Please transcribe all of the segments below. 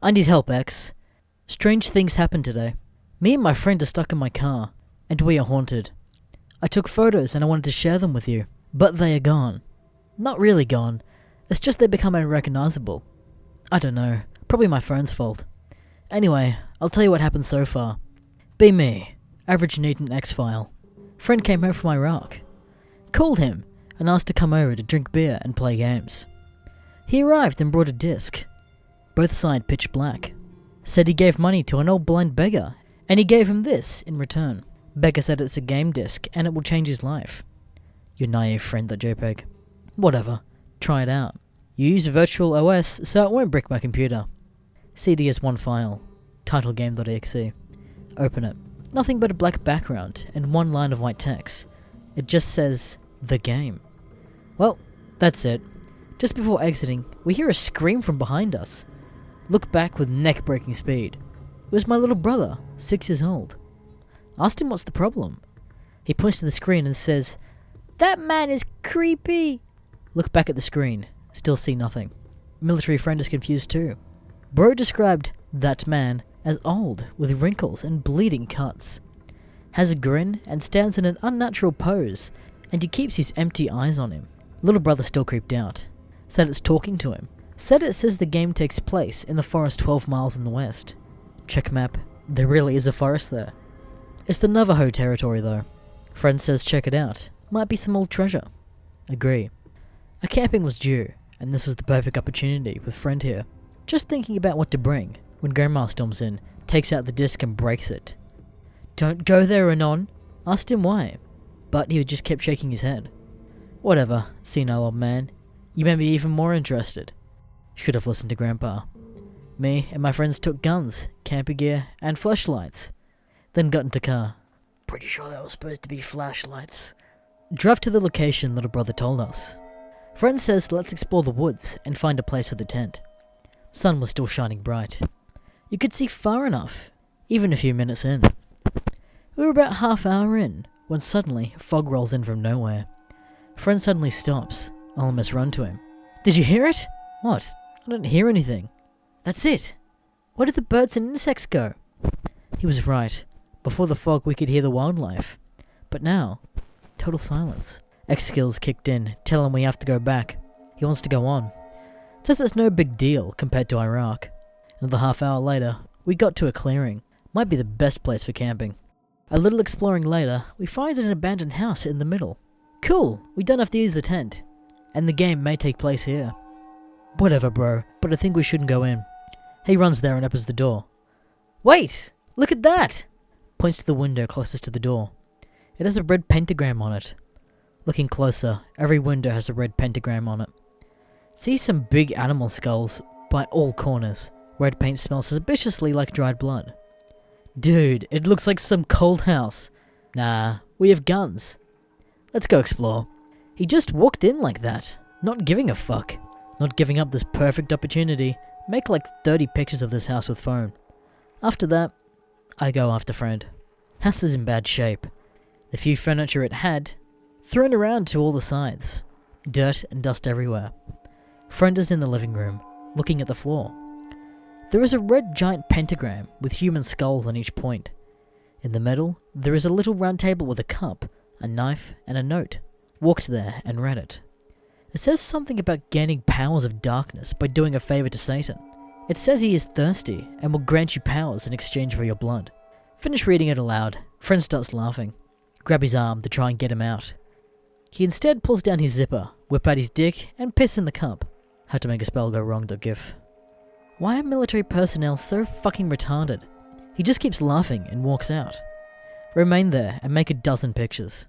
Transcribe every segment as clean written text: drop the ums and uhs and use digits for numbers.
I need help, X. Strange things happened today. Me and my friend are stuck in my car, and we are haunted. I took photos and I wanted to share them with you, but they are gone. Not really gone, it's just they become unrecognizable. I don't know, probably my phone's fault. Anyway, I'll tell you what happened so far. Be me, average Newton X-File. Friend came home from Iraq. Called him and asked to come over to drink beer and play games. He arrived and brought a disc. Both signed pitch black. Said he gave money to an old blind beggar, and he gave him this in return. Beggar said it's a game disc and it will change his life. Your naive friend.jpg. Whatever, try it out. You use virtual OS so it won't brick my computer. CD has one file, titlegame.exe. Open it. Nothing but a black background and one line of white text. It just says, the game. Well, that's it. Just before exiting, we hear a scream from behind us. Look back with neck-breaking speed. It was my little brother, 6 years old. Asked him what's the problem. He points to the screen and says, "That man is creepy." Look back at the screen, still see nothing. Military friend is confused too. Bro described that man as old, with wrinkles and bleeding cuts. Has a grin and stands in an unnatural pose, and he keeps his empty eyes on him. Little brother still creeped out. Said it's talking to him. Said it says the game takes place in the forest 12 miles in the west. Check map, there really is a forest there. It's the Navajo territory though. Friend says check it out, might be some old treasure. Agree. A camping was due, and this was the perfect opportunity with friend here. Just thinking about what to bring, when grandma storms in, takes out the disc and breaks it. Don't go there, Anon. Asked him why, but he just kept shaking his head. Whatever, senile old man. You made me even more interested. Should have listened to Grandpa. Me and my friends took guns, camping gear, and flashlights. Then got into car. Pretty sure that was supposed to be flashlights. Drove to the location little brother told us. Friend says let's explore the woods and find a place for the tent. Sun was still shining bright. You could see far enough, even a few minutes in. We were about half hour in, when suddenly fog rolls in from nowhere. Friend suddenly stops. I'll almost run to him. Did you hear it? What? I don't hear anything. That's it. Where did the birds and insects go? He was right. Before the fog we could hear the wildlife. But now, total silence. X-Skills kicked in, telling we have to go back. He wants to go on. Says it's no big deal compared to Iraq. Another half hour later, we got to a clearing. Might be the best place for camping. A little exploring later, we find an abandoned house in the middle. Cool, we don't have to use the tent. And the game may take place here. Whatever bro, but I think we shouldn't go in. He runs there and opens the door. Wait! Look at that! Points to the window closest to the door. It has a red pentagram on it. Looking closer, every window has a red pentagram on it. See some big animal skulls by all corners. Red paint smells suspiciously like dried blood. Dude, it looks like some cold house. Nah, we have guns. Let's go explore. He just walked in like that, not giving a fuck. Not giving up this perfect opportunity. Make like 30 pictures of this house with phone. After that, I go after friend. House is in bad shape. The few furniture it had, thrown around to all the sides. Dirt and dust everywhere. Friend is in the living room, looking at the floor. There is a red giant pentagram with human skulls on each point. In the middle, there is a little round table with a cup, a knife, and a note. Walked there and read it. It says something about gaining powers of darkness by doing a favor to Satan. It says he is thirsty and will grant you powers in exchange for your blood. Finish reading it aloud. Friend starts laughing. Grab his arm to try and get him out. He instead pulls down his zipper, whip out his dick, and piss in the cup. Had to make a spell go wrong.gif. Why are military personnel so fucking retarded? He just keeps laughing and walks out. Remain there and make a dozen pictures.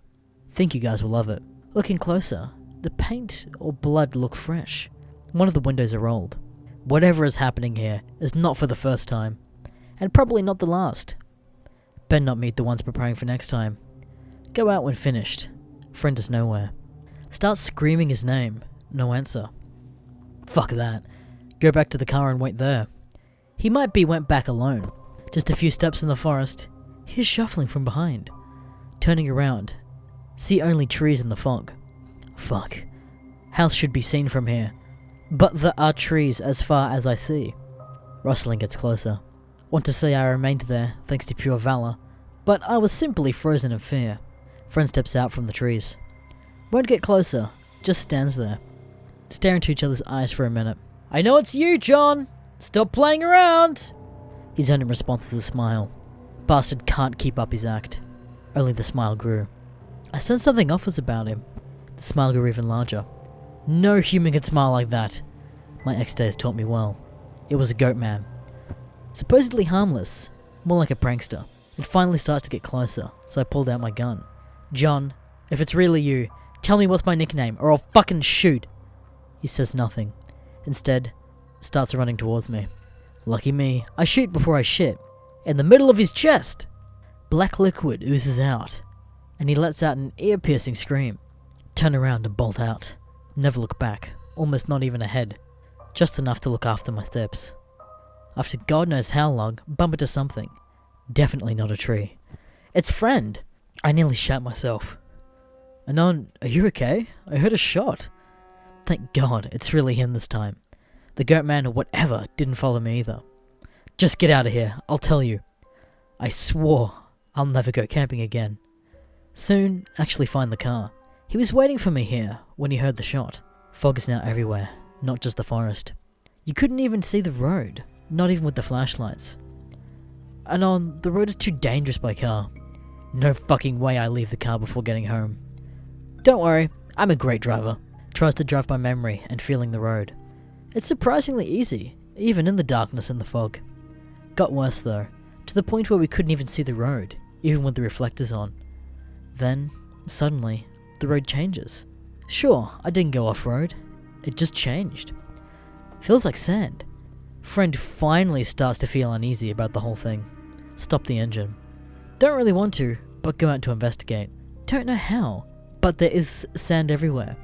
Think you guys will love it. Looking closer, the paint or blood look fresh. One of the windows are old. Whatever is happening here is not for the first time, and probably not the last. Better not meet the ones preparing for next time. Go out when finished. Friend is nowhere. Start screaming his name. No answer. Fuck that. Go back to the car and wait there. He might be went back alone. Just a few steps in the forest. Here's shuffling from behind. Turning around. See only trees in the fog. Fuck. House should be seen from here. But there are trees as far as I see. Rustling gets closer. Want to say I remained there thanks to pure valor, but I was simply frozen in fear. Friend steps out from the trees. Won't get closer, just stands there, staring into each other's eyes for a minute. I know it's you, John! Stop playing around! His only response is a smile. Bastard can't keep up his act. Only the smile grew. I sensed something off was about him. The smile grew even larger. No human can smile like that. My ex-days taught me well. It was a goat man. Supposedly harmless, more like a prankster. It finally starts to get closer, so I pulled out my gun. John, if it's really you, tell me what's my nickname, or I'll fucking shoot. He says nothing. Instead, starts running towards me. Lucky me, I shoot before I shit. In the middle of his chest! Black liquid oozes out, and he lets out an ear-piercing scream. Turn around and bolt out. Never look back, almost not even ahead. Just enough to look after my steps. After God knows how long, bump into something. Definitely not a tree. It's friend! I nearly shat myself. Anon, are you okay? I heard a shot. Thank God, it's really him this time. The goat man or whatever didn't follow me either. Just get out of here, I'll tell you. I swore I'll never go camping again. Soon, actually find the car. He was waiting for me here when he heard the shot. Fog is now everywhere, not just the forest. You couldn't even see the road, not even with the flashlights. Anon, the road is too dangerous by car. No fucking way I leave the car before getting home. Don't worry, I'm a great driver. Tries to drive by memory and feeling the road. It's surprisingly easy, even in the darkness and the fog. Got worse though, to the point where we couldn't even see the road, even with the reflectors on. Then, suddenly, the road changes. Sure, I didn't go off-road. It just changed. Feels like sand. Friend finally starts to feel uneasy about the whole thing. Stop the engine. Don't really want to, but go out to investigate. Don't know how, but there is sand everywhere.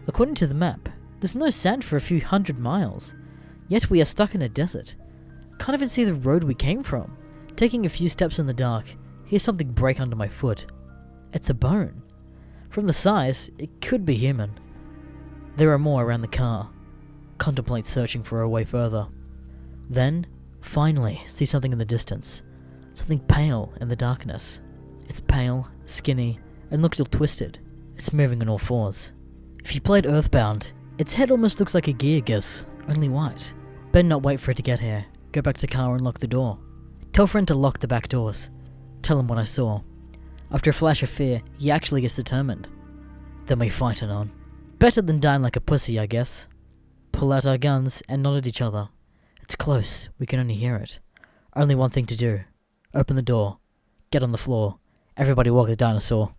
According to the map, there's no sand for a few 100 miles. Yet we are stuck in a desert. Can't even see the road we came from. Taking a few steps in the dark, hear something break under my foot. It's a bone. From the size, it could be human. There are more around the car. Contemplate searching for a way further. Then, finally, see something in the distance. Something pale in the darkness. It's pale, skinny, and looks all twisted. It's moving on all fours. If you played Earthbound, its head almost looks like a Geargus, only white. Better not wait for it to get here. Go back to car and lock the door. Tell friend to lock the back doors. Tell him what I saw. After a flash of fear, he actually gets determined. Then we fight it on. Better than dying like a pussy, I guess. Pull out our guns and nod at each other. It's close, we can only hear it. Only one thing to do. Open the door. Get on the floor. Everybody walk the dinosaur.